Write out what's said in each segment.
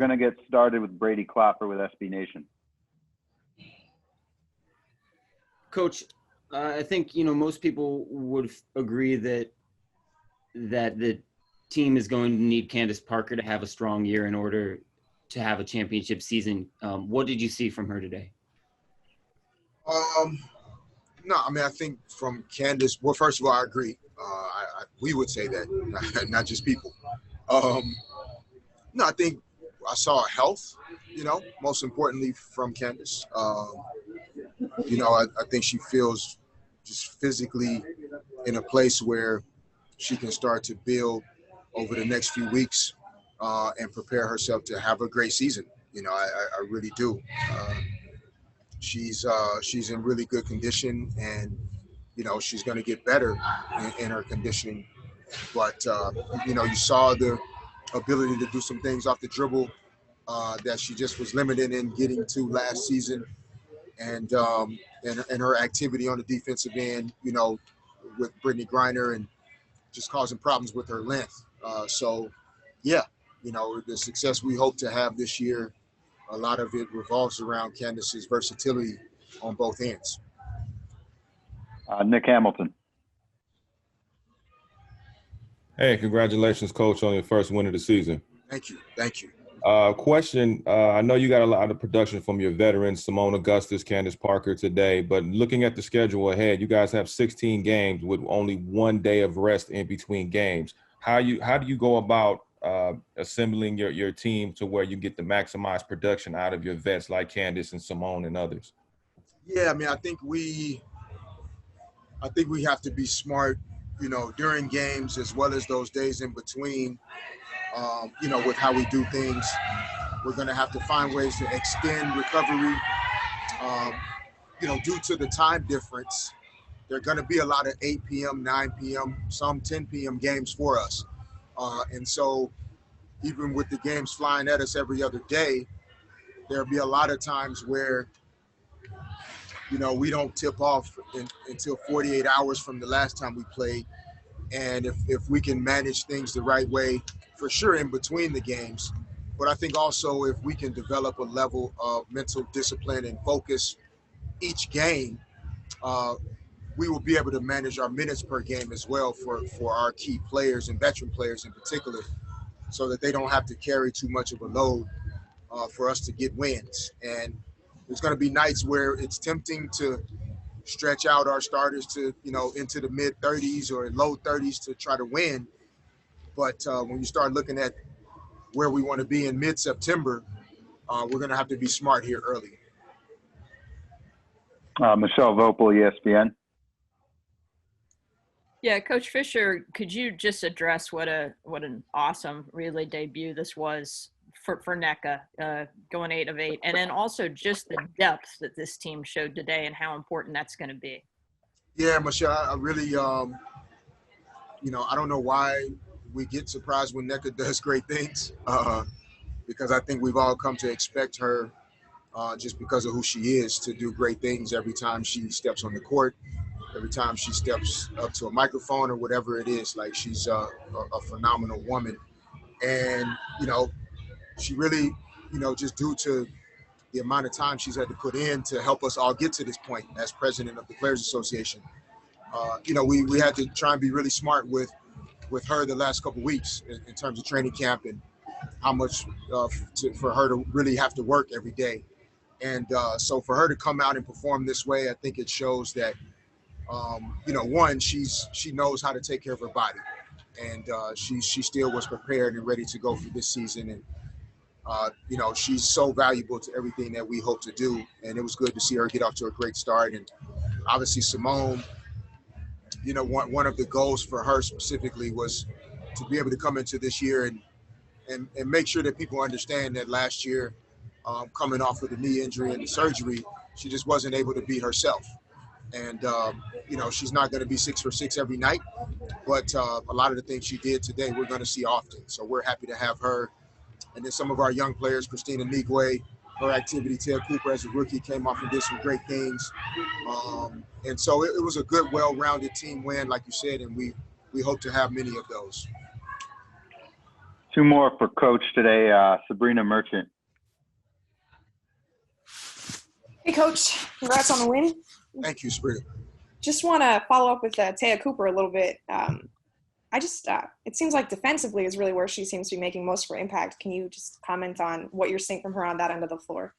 going to get started with Brady Clapper with SB Nation. Coach, I think, most people would agree that the team is going to need Candace Parker to have a strong year in order to have a championship season. What did you see from her today? No, I mean, I think from Candace, well, first of all, I agree. We would say that, not just people. No, I think I saw health, most importantly from Candace. I think she feels just physically in a place where she can start to build over the next few weeks and prepare herself to have a great season. I really do. She's in really good condition, and she's going to get better in her conditioning. But you saw the ability to do some things off the dribble that she just was limited in getting to last season, and her activity on the defensive end, with Brittany Griner and just causing problems with her length. The success we hope to have this year, a lot of it revolves around Candace's versatility on both ends. Nick Hamilton. Hey, congratulations, Coach, on your first win of the season. Thank you. Thank you. Question, I know you got a lot of production from your veterans, Simone Augustus, Candace Parker today, but looking at the schedule ahead, you guys have 16 games with only 1 day of rest in between games. How do you go about assembling your team to where you get the maximized production out of your vets like Candace and Simone and others? Yeah, I mean, I think we have to be smart, during games as well as those days in between. With how we do things, we're going to have to find ways to extend recovery. Due to the time difference, there are going to be a lot of 8 p.m., 9 p.m., some 10 p.m. games for us. And so even with the games flying at us every other day, there'll be a lot of times where, we don't tip off until 48 hours from the last time we played. And if we can manage things the right way, for sure in between the games, but I think also if we can develop a level of mental discipline and focus each game, we will be able to manage our minutes per game as well for our key players and veteran players in particular, so that they don't have to carry too much of a load for us to get wins. And there's going to be nights where it's tempting to stretch out our starters to, into the mid 30s or low 30s to try to win. But when you start looking at where we want to be in mid-September, we're going to have to be smart here early. Michelle Vopel, ESPN. Yeah, Coach Fisher, could you just address what an awesome relay debut this was for NECA, going 8 of 8, and then also just the depth that this team showed today and how important that's going to be. Yeah, Michelle, I really, I don't know why we get surprised when NECA does great things, because I think we've all come to expect her, just because of who she is, to do great things every time she steps on the court, every time she steps up to a microphone or whatever it is. Like, she's a phenomenal woman. And, she really, just due to the amount of time she's had to put in to help us all get to this point as president of the Players Association, we had to try and be really smart with her the last couple of weeks in terms of training camp and how much for her to really have to work every day. And so for her to come out and perform this way, I think it shows that, one, she knows how to take care of her body, and she still was prepared and ready to go for this season. And, she's so valuable to everything that we hope to do. And it was good to see her get off to a great start. And obviously Simone, one of the goals for her specifically was to be able to come into this year and make sure that people understand that last year, coming off with the knee injury and the surgery, she just wasn't able to be herself. And, she's not going to be 6 for 6 every night, but a lot of the things she did today, we're going to see often. So we're happy to have her. And then some of our young players, Christina Nigwe, her activity, Ted Cooper as a rookie came off and did some great things. And so it was a good, well-rounded team win, like you said, and we hope to have many of those. Two more for Coach today. Breanna Merchant. Hey, Coach. Congrats on the win. Thank you, Spirit. Just want to follow up with Taya Cooper a little bit. It seems like defensively is really where she seems to be making most of her impact. Can you just comment on what you're seeing from her on that end of the floor?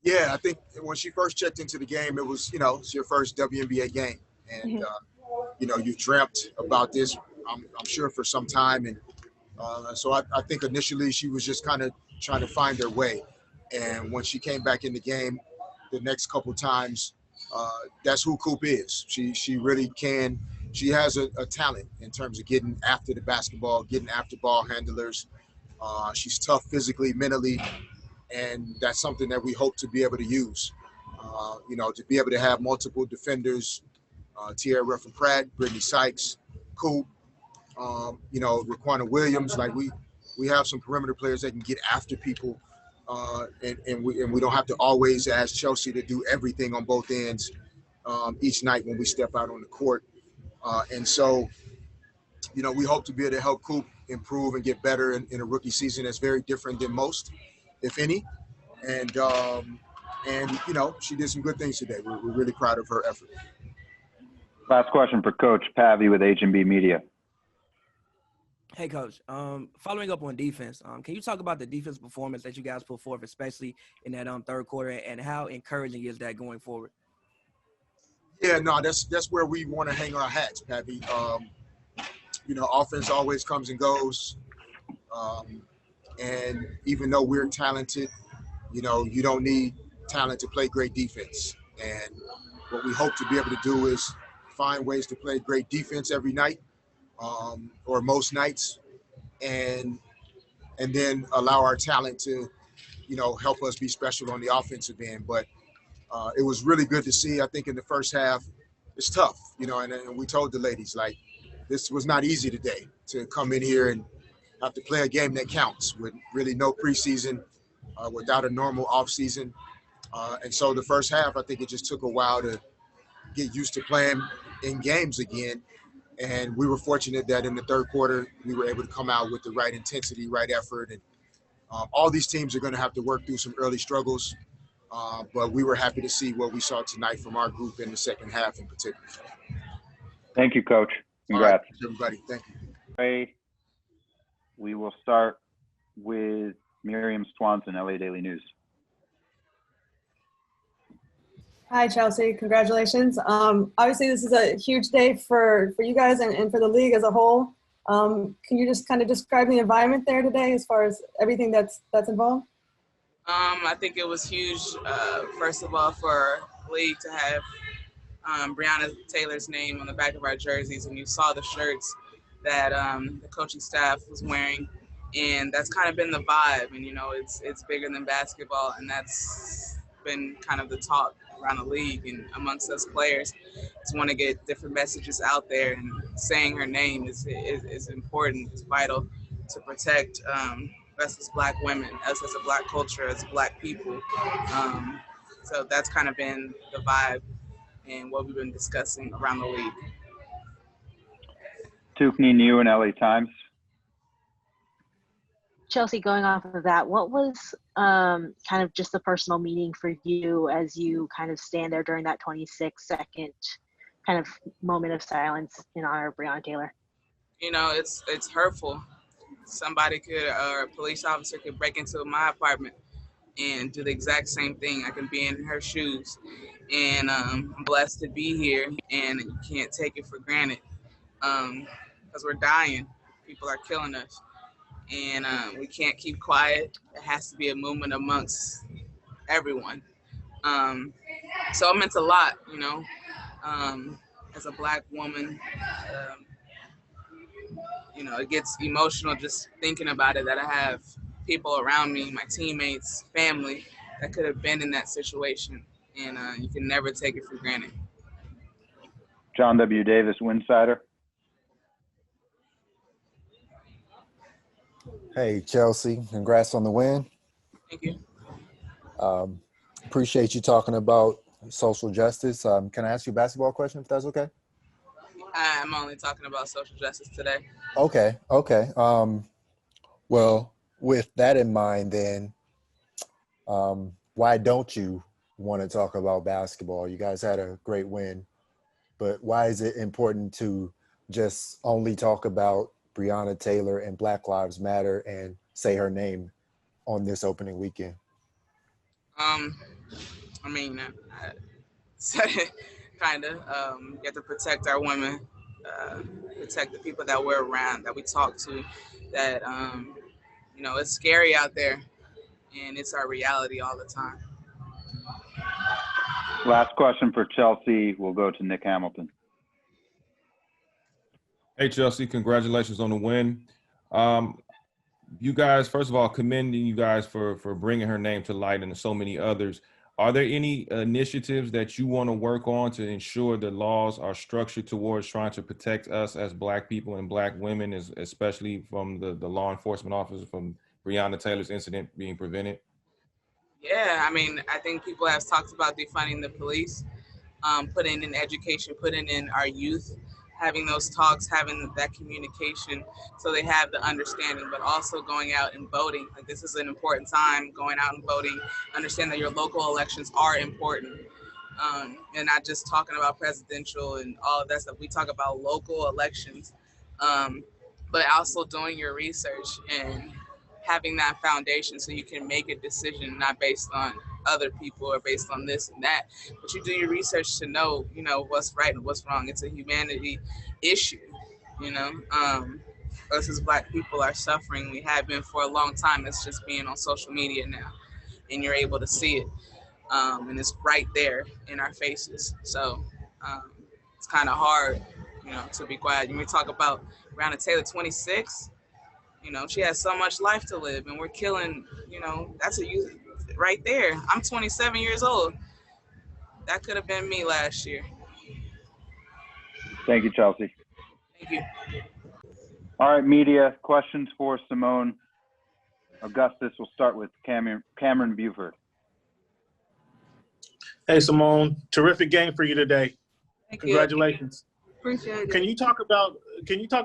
Yeah, I think when she first checked into the game, it was, it's your first WNBA game. And, you've dreamt about this, I'm sure, for some time. And so I think initially she was just kind of trying to find her way. And when she came back in the game the next couple times, that's who Coop is. She really can. She has a talent in terms of getting after the basketball, getting after ball handlers. She's tough physically, mentally, and that's something that we hope to be able to use. To be able to have multiple defenders, Tierra Ruffin-Pratt, Brittany Sykes, Coop, Raquana Williams. Like we have some perimeter players that can get after people, and we don't have to always ask Chelsea to do everything on both ends each night when we step out on the court. And so, we hope to be able to help Coop improve and get better in a rookie season that's very different than most, if any. And she did some good things today. We're really proud of her effort. Last question for Coach Pavy with HNB Media. Hey, Coach. Following up on defense, can you talk about the defense performance that you guys put forth, especially in that third quarter, and how encouraging is that going forward? Yeah, no, that's where we want to hang our hats, Pavy. Offense always comes and goes. And even though we're talented, you don't need talent to play great defense. And what we hope to be able to do is find ways to play great defense every night, or most nights, and then allow our talent to, help us be special on the offensive end. But it was really good to see. I think in the first half, it's tough, and we told the ladies, like, this was not easy today to come in here and have to play a game that counts with really no preseason, without a normal offseason. And so the first half, I think it just took a while to get used to playing in games again. And we were fortunate that in the third quarter, we were able to come out with the right intensity, right effort. And all these teams are going to have to work through some early struggles. But we were happy to see what we saw tonight from our group in the second half in particular. Thank you, Coach. Congrats. All right, everybody. Thank you. We will start with Miriam Swanson, LA Daily News. Hi, Chelsea. Congratulations. Obviously, this is a huge day for you guys and for the league as a whole. Can you just kind of describe the environment there today as far as everything that's involved? I think it was huge, first of all, for the league to have Breanna Taylor's name on the back of our jerseys, and you saw the shirts that the coaching staff was wearing, and that's kind of been the vibe. And it's bigger than basketball, and that's been kind of the talk around the league and amongst us players. To want to get different messages out there, and saying her name is important. It's vital to protect us as Black women, us as a Black culture, as Black people. So that's kind of been the vibe and what we've been discussing around the league. Tukni New and LA Times. Chelsea, going off of that, what was kind of just the personal meaning for you as you kind of stand there during that 26-second kind of moment of silence in honor of Breanna Taylor? It's hurtful. Somebody or a police officer could break into my apartment and do the exact same thing. I can be in her shoes. And I'm blessed to be here, and you can't take it for granted because we're dying. People are killing us. And we can't keep quiet. It has to be a movement amongst everyone. So it meant a lot, as a Black woman. It gets emotional just thinking about it, that I have people around me, my teammates, family, that could have been in that situation. And you can never take it for granted. John W. Davis, Winsider. Hey, Chelsea, congrats on the win. Thank you. Appreciate you talking about social justice. Can I ask you a basketball question, if that's okay? I'm only talking about social justice today. Okay. Well, with that in mind, then, why don't you want to talk about basketball? You guys had a great win, but why is it important to just only talk about Breanna Taylor and Black Lives Matter and say her name on this opening weekend? I mean, I said it kind of. You have to protect our women, protect the people that we're around, that we talk to, that, you know, it's scary out there, and it's our reality all the time. Last question for Chelsea. We'll go to Nick Hamilton. Hey, Chelsea, congratulations on the win. You guys, first of all, commending you guys for bringing her name to light and so many others. Are there any initiatives that you want to work on to ensure the laws are structured towards trying to protect us as Black people and Black women, especially from the law enforcement officers, from Breanna Taylor's incident being prevented? Yeah, I mean, I think people have talked about defunding the police, putting in education, putting in our youth, having those talks, having that communication so they have the understanding, but also going out and voting. Like, this is an important time, going out and voting, understand that your local elections are important. And not just talking about presidential and all of that stuff. We talk about local elections, but also doing your research and having that foundation so you can make a decision not based on other people or based on this and that, but you do your research to know, you know, what's right and what's wrong. It's a humanity issue, you know. Us as Black people are suffering. We have been for a long time. It's just being on social media now, and you're able to see it, and it's right there in our faces. So it's kind of hard, you know, to be quiet. When we talk about Breanna Taylor, 26. You know, she has so much life to live, and we're killing, you know, that's a youth right there. I'm 27 years old. That could have been me last year. Thank you, Chelsea. Thank you. All right, media, questions for Simone. Augustus, we'll start with Cameron Buford. Hey, Simone, terrific game for you today. Thank Congratulations. You. Appreciate it. Can you talk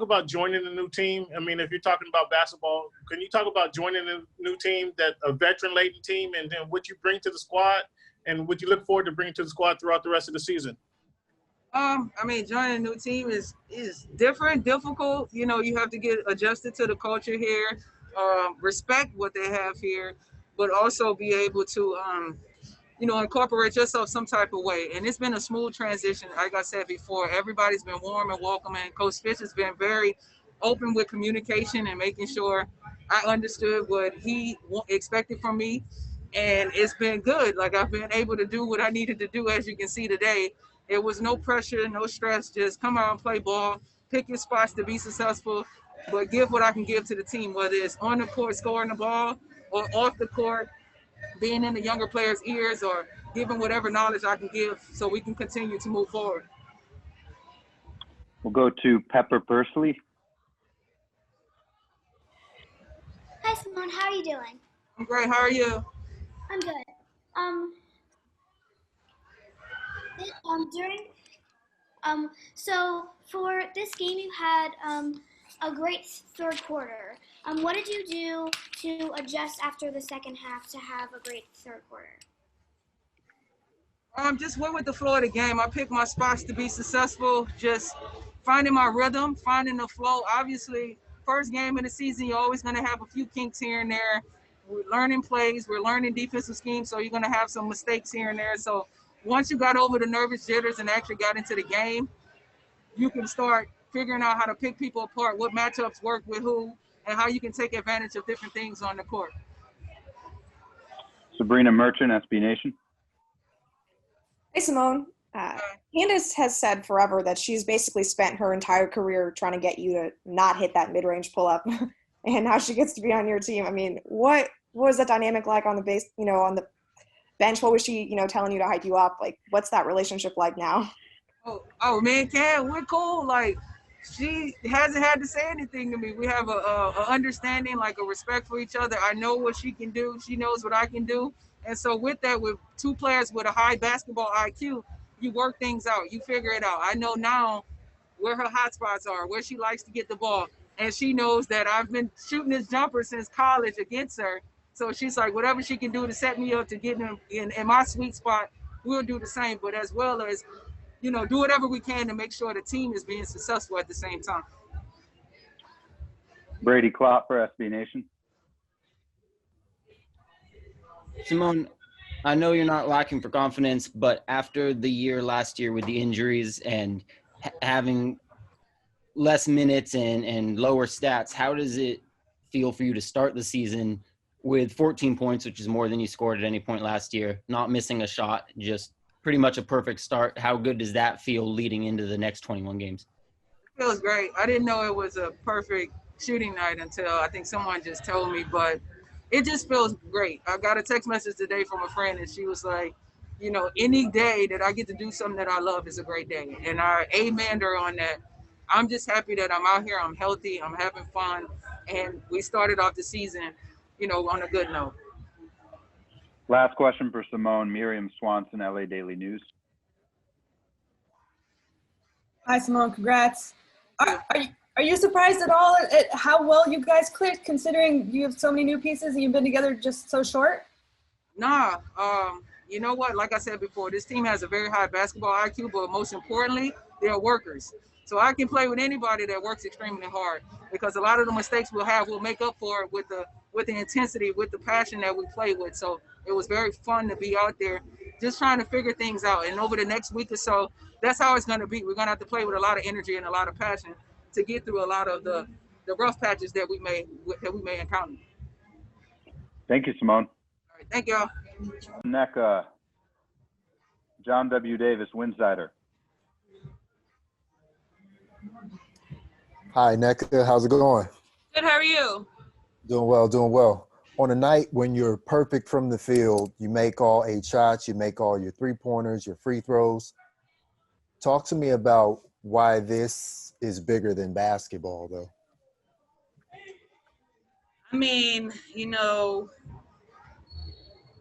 about joining a new team? I mean, if you're talking about basketball, can you talk about joining a new team, that a veteran-laden team, and then what you bring to the squad and what you look forward to bringing to the squad throughout the rest of the season? I mean, joining a new team is different, difficult. You know, you have to get adjusted to the culture here, respect what they have here, but also be able to, you know, incorporate yourself some type of way. And it's been a smooth transition. Like I said before, everybody's been warm and welcoming. Coach Fitch has been very open with communication and making sure I understood what he expected from me. And it's been good. Like, I've been able to do what I needed to do, as you can see today. It was no pressure, no stress, just come out and play ball, pick your spots to be successful, but give what I can give to the team, whether it's on the court scoring the ball or off the court, being in the younger players' ears, or giving whatever knowledge I can give so we can continue to move forward. We'll go to Pepper Pursley. Hi, Simone. How are you doing? I'm great. How are you? I'm good. So for this game, you had a great third quarter. What did you do to adjust after the second half to have a great third quarter? Just went with the flow of the game. I picked my spots to be successful, just finding my rhythm, finding the flow. Obviously, first game of the season, you're always going to have a few kinks here and there. We're learning plays, we're learning defensive schemes, so you're going to have some mistakes here and there. So once you got over the nervous jitters and actually got into the game, you can start figuring out how to pick people apart, what matchups work with who, and how you can take advantage of different things on the court. Sabrina Merchant, SB Nation. Hey, Simone. Candace has said forever that she's basically spent her entire career trying to get you to not hit that mid-range pull-up, and now she gets to be on your team. I mean, what was that dynamic like on the base? You know, on the bench? What was she, you know, telling you to hype you up? Like, what's that relationship like now? Oh man, Cam, we're cool. Like, she hasn't had to say anything to me. We have a understanding, like a respect for each other. I know what she can do. She knows what I can do. And so with that, with two players with a high basketball IQ, you work things out. You figure it out. I know now where her hot spots are, where she likes to get the ball. and she knows that I've been shooting this jumper since college against her. So she's like, whatever she can do to set me up to get in my sweet spot, we'll do the same. But as well as, do whatever we can to make sure the team is being successful at the same time. Brady Klopp for SB Nation. Simone, I know you're not lacking for confidence, but after the year last year with the injuries and having less minutes and lower stats, how does it feel for you to start the season with 14 points, which is more than you scored at any point last year, not missing a shot, just pretty much a perfect start? How good does that feel leading into the next 21 games? It feels great. I didn't know it was a perfect shooting night until I think someone just told me, but it just feels great. I got a text message today from a friend, and she was like, any day that I get to do something that I love is a great day. And I amened her on that. I'm just happy that I'm out here. I'm healthy. I'm having fun. And we started off the season, on a good note. Last question for Simone. Miriam Swanson, LA Daily News. Hi, Simone. Congrats. Are you surprised at all at how well you guys clicked, considering you have so many new pieces and you've been together just so short? Nah. You know what? Like I said before, this team has a very high basketball IQ, but most importantly, they're workers. So I can play with anybody that works extremely hard, because a lot of the mistakes we'll make up for it with the intensity, with the passion that we play with. So it was very fun to be out there just trying to figure things out. And over the next week or so, that's how it's going to be. We're going to have to play with a lot of energy and a lot of passion to get through a lot of the rough patches that we may encounter. Thank you, Simone. All right, thank y'all. NECA, John W. Davis, Winsider. Hi, NECA. How's it going? Good, how are you? Doing well, doing well. On a night when you're perfect from the field, you make all 8 shots, you make all your three-pointers, your free throws. Talk to me about why this is bigger than basketball, though. I mean,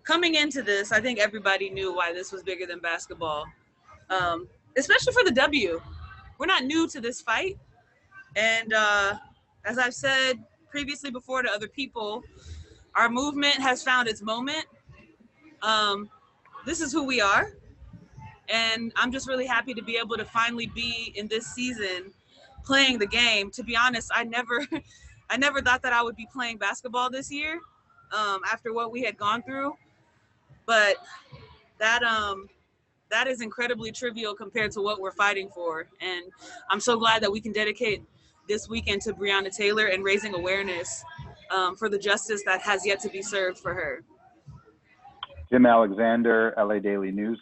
coming into this, I think everybody knew why this was bigger than basketball, especially for the W. We're not new to this fight. And as I've said previously before to other people, our movement has found its moment. This is who we are. And I'm just really happy to be able to finally be in this season playing the game. To be honest, I never thought that I would be playing basketball this year after what we had gone through. But that is incredibly trivial compared to what we're fighting for. And I'm so glad that we can dedicate this weekend to Breanna Taylor and raising awareness for the justice that has yet to be served for her. Jim Alexander, LA Daily News.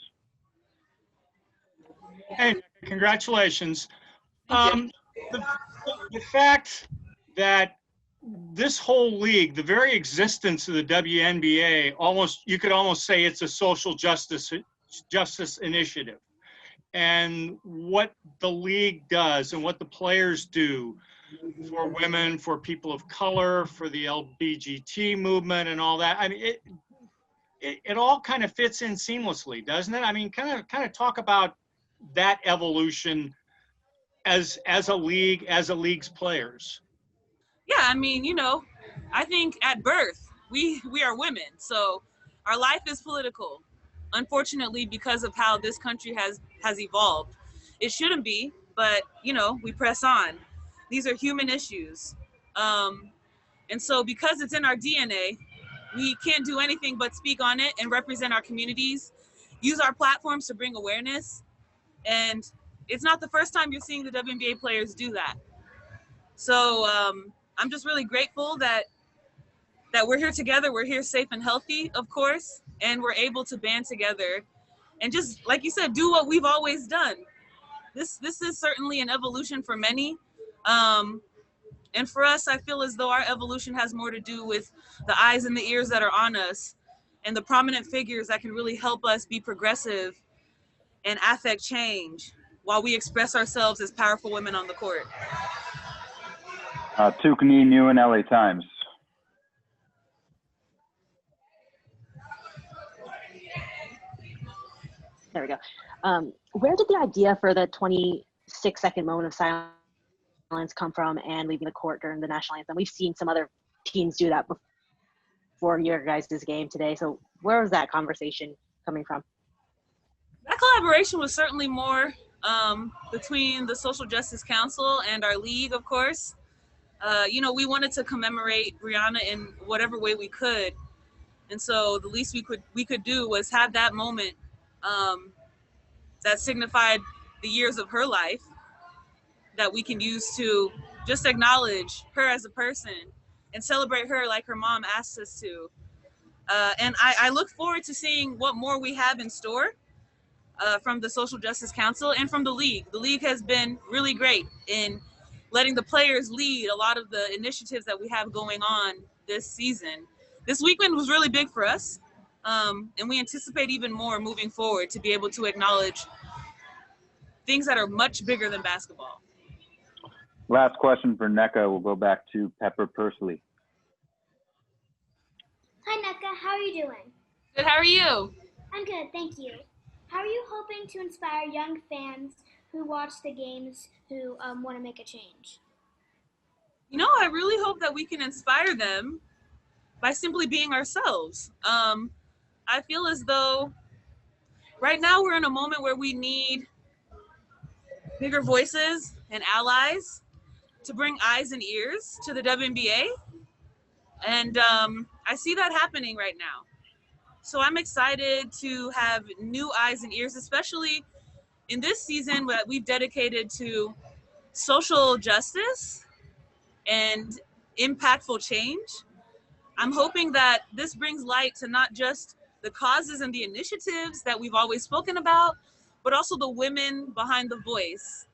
Hey, congratulations. The fact that this whole league, the very existence of the WNBA, you could almost say it's a social justice initiative. And what the league does and what the players do for women, for people of color, for the LBGT movement and all that. I mean, it all kind of fits in seamlessly, doesn't it? I mean, kind of talk about that evolution as a league, as a league's players. Yeah, I mean, I think at birth, we are women. So our life is political, unfortunately, because of how this country has evolved. It shouldn't be, but, we press on. These are human issues. And so because it's in our DNA, we can't do anything but speak on it and represent our communities, use our platforms to bring awareness. And it's not the first time you're seeing the WNBA players do that. So I'm just really grateful that we're here together. We're here safe and healthy, of course, and we're able to band together and just, like you said, do what we've always done. This is certainly an evolution for many. And for us, I feel as though our evolution has more to do with the eyes and the ears that are on us and the prominent figures that can really help us be progressive and affect change while we express ourselves as powerful women on the court. Tukani Nguyen, LA Times. There we go. Where did the idea for the 26-second moment of silence silence come from and leaving the court during the national anthem. We've seen some other teams do that before your guys' game today. So where was that conversation coming from? That collaboration was certainly more between the Social Justice Council and our league, of course. We wanted to commemorate Breanna in whatever way we could. And so the least we could do was have that moment that signified the years of her life that we can use to just acknowledge her as a person and celebrate her like her mom asked us to. And I look forward to seeing what more we have in store from the Social Justice Council and from the league. The league has been really great in letting the players lead a lot of the initiatives that we have going on this season. This weekend was really big for us, and we anticipate even more moving forward to be able to acknowledge things that are much bigger than basketball. Last question for NECA. We'll go back to Pepper Pursley. Hi, NECA. How are you doing? Good. How are you? I'm good, thank you. How are you hoping to inspire young fans who watch the games who want to make a change? I really hope that we can inspire them by simply being ourselves. I feel as though right now we're in a moment where we need bigger voices and allies to bring eyes and ears to the WNBA. And I see that happening right now. So I'm excited to have new eyes and ears, especially in this season that we've dedicated to social justice and impactful change. I'm hoping that this brings light to not just the causes and the initiatives that we've always spoken about, but also the women behind the voice.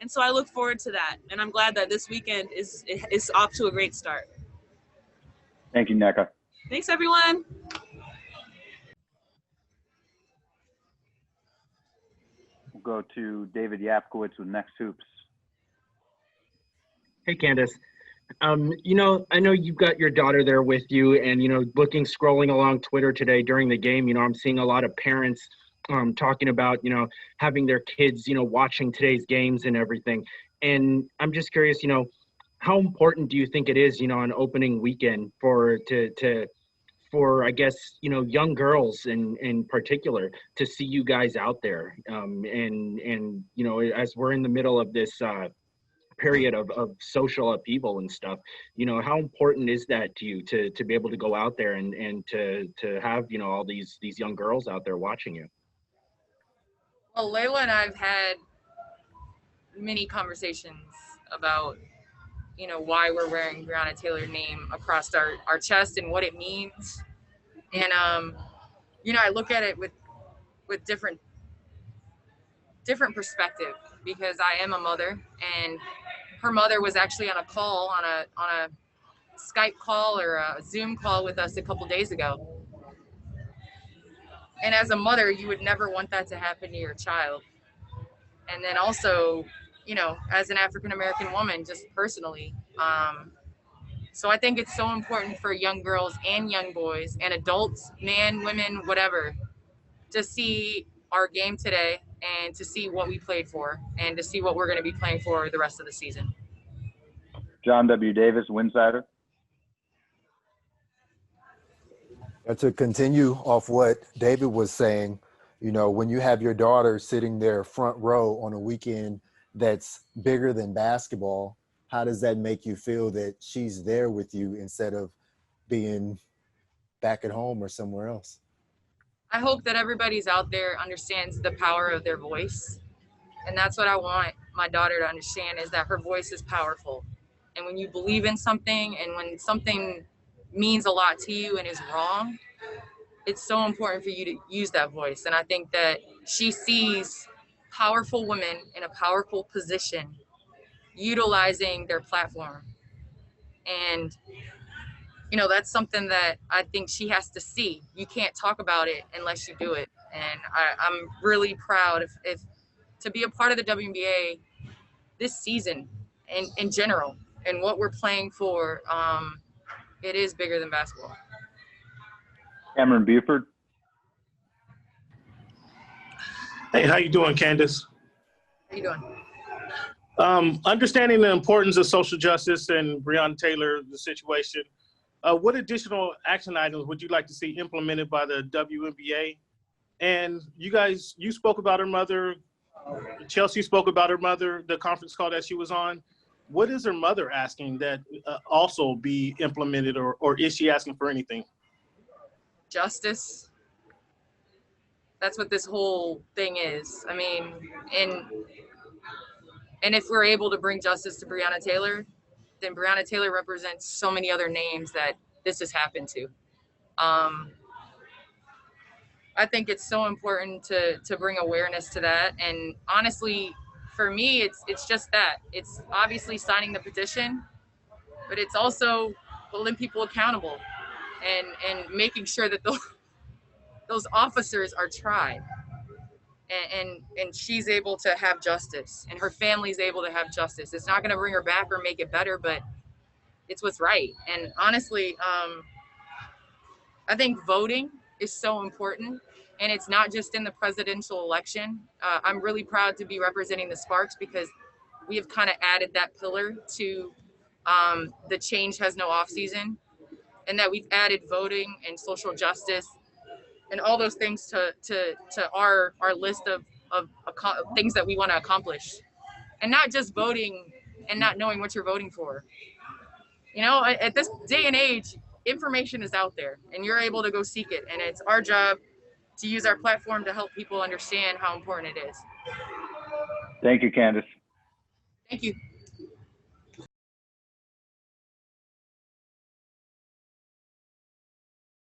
And so I look forward to that. And I'm glad that this weekend is off to a great start. Thank you, NECA. Thanks, everyone. We'll go to David Yapkowitz with Next Hoops. Hey, Candace. I know you've got your daughter there with you, and, scrolling along Twitter today during the game, I'm seeing a lot of parents talking about, having their kids, watching today's games and everything. And I'm just curious, how important do you think it is, on opening weekend for I guess, young girls in particular to see you guys out there? And as we're in the middle of this period of social upheaval and stuff, how important is that to you to be able to go out there and to have, all these young girls out there watching you? Well, Layla and I've had many conversations about, why we're wearing Breanna Taylor's name across our chest and what it means. And, I look at it with different perspective, because I am a mother, and her mother was actually on a call, on a Skype call or a Zoom call with us a couple days ago. And as a mother, you would never want that to happen to your child. And then also, as an African-American woman, just personally. So I think it's so important for young girls and young boys and adults, men, women, whatever, to see our game today and to see what we played for and to see what we're going to be playing for the rest of the season. John W. Davis, Winsider. To continue off what David was saying, when you have your daughter sitting there front row on a weekend that's bigger than basketball, how does that make you feel that she's there with you instead of being back at home or somewhere else? I hope that everybody's out there understands the power of their voice. And that's what I want my daughter to understand, is that her voice is powerful. And when you believe in something, and when something means a lot to you and is wrong, it's so important for you to use that voice. And I think that she sees powerful women in a powerful position utilizing their platform. And, that's something that I think she has to see. You can't talk about it unless you do it. And I'm really proud if to be a part of the WNBA this season and in general, and what we're playing for. It is bigger than basketball. Cameron Buford. Hey, how you doing, Candace? How you doing? Understanding the importance of social justice and Breanna Taylor, the situation, what additional action items would you like to see implemented by the WNBA? And you spoke about her mother. Chelsea spoke about her mother, the conference call that she was on. What is her mother asking that also be implemented, or is she asking for anything? Justice. That's what this whole thing is. I mean, and if we're able to bring justice to Breanna Taylor, then Breanna Taylor represents so many other names that this has happened to. I think it's so important to bring awareness to that. And honestly, for me, it's just that. It's obviously signing the petition, but it's also holding people accountable and making sure that those officers are tried. And she's able to have justice, and her family's able to have justice. It's not going to bring her back or make it better, but it's what's right. And honestly, I think voting is so important, and it's not just in the presidential election. I'm really proud to be representing the Sparks because we have kind of added that pillar to the change has no off season, and that we've added voting and social justice and all those things to our list of things that we want to accomplish. And not just voting and not knowing what you're voting for. You know, at this day and age, information is out there and you're able to go seek it. And it's our job to use our platform to help people understand how important it is. Thank you, Candace. Thank you.